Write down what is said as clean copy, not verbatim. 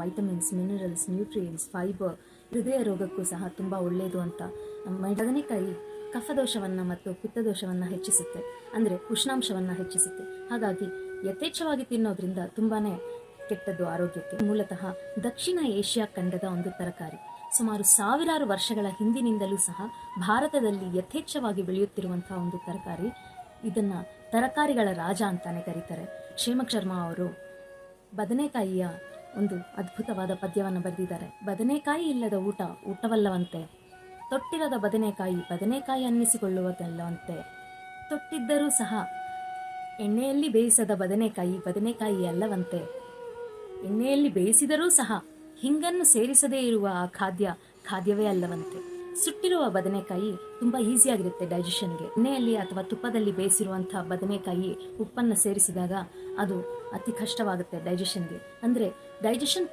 Vitamins, minerals, nutrients, fibre, ಹೃದಯ ರೋಗಕ್ಕೂ ಸಹ ತುಂಬ ಒಳ್ಳೆಯದು ಅಂತ. ಬದನೆಕಾಯಿ ಕಫದೋಷವನ್ನು ಮತ್ತು ಪಿತ್ತದೋಷವನ್ನು ಹೆಚ್ಚಿಸುತ್ತೆ, ಅಂದರೆ ಉಷ್ಣಾಂಶವನ್ನು ಹೆಚ್ಚಿಸುತ್ತೆ. ಹಾಗಾಗಿ ಯಥೇಚ್ಛವಾಗಿ ತಿನ್ನೋದ್ರಿಂದ ತುಂಬಾ ಕೆಟ್ಟದ್ದು ಆರೋಗ್ಯಕ್ಕೆ. ಮೂಲತಃ ದಕ್ಷಿಣ ಏಷ್ಯಾ ಖಂಡದ ಒಂದು ತರಕಾರಿ. ಸುಮಾರು ಸಾವಿರಾರು ವರ್ಷಗಳ ಹಿಂದಿನಿಂದಲೂ ಸಹ ಭಾರತದಲ್ಲಿ ಯಥೇಚ್ಛವಾಗಿ ಬೆಳೆಯುತ್ತಿರುವಂತಹ ಒಂದು ತರಕಾರಿ. ಇದನ್ನು ತರಕಾರಿಗಳ ರಾಜ ಅಂತಾನೆ ಕರೀತಾರೆ. ಕ್ಷೇಮಕ್ ಶರ್ಮಾ ಅವರು ಬದನೆಕಾಯಿಯ ಒಂದು ಅದ್ಭುತವಾದ ಪದ್ಯವನ್ನು ಬರೆದಿದ್ದಾರೆ. ಬದನೆಕಾಯಿ ಇಲ್ಲದ ಊಟ ಊಟವಲ್ಲವಂತೆ, ತೊಟ್ಟಿರದ ಬದನೆಕಾಯಿ ಬದನೆಕಾಯಿ ಅನ್ನಿಸಿಕೊಳ್ಳುವುದಲ್ಲವಂತೆ, ತೊಟ್ಟಿದ್ದರೂ ಸಹ ಎಣ್ಣೆಯಲ್ಲಿ ಬೇಯಿಸದ ಬದನೆಕಾಯಿ ಬದನೆಕಾಯಿ ಅಲ್ಲವಂತೆ, ಎಣ್ಣೆಯಲ್ಲಿ ಬೇಯಿಸಿದರೂ ಸಹ ಹಿಂಗನ್ನು ಸೇರಿಸದೇ ಇರುವ ಆ ಖಾದ್ಯವೇ ಅಲ್ಲವಂತೆ. ಸುಟ್ಟಿರುವ ಬದನೆಕಾಯಿ ತುಂಬ ಈಸಿಯಾಗಿರುತ್ತೆ ಡೈಜೆಷನ್ಗೆ. ಎಣ್ಣೆಯಲ್ಲಿ ಅಥವಾ ತುಪ್ಪದಲ್ಲಿ ಬೇಯಿಸಿರುವಂಥ ಬದನೆಕಾಯಿ ಉಪ್ಪನ್ನು ಸೇರಿಸಿದಾಗ ಅದು ಅತಿ ಕಷ್ಟವಾಗುತ್ತೆ ಡೈಜೆಷನ್ಗೆ. ಅಂದರೆ ಡೈಜೆಷನ್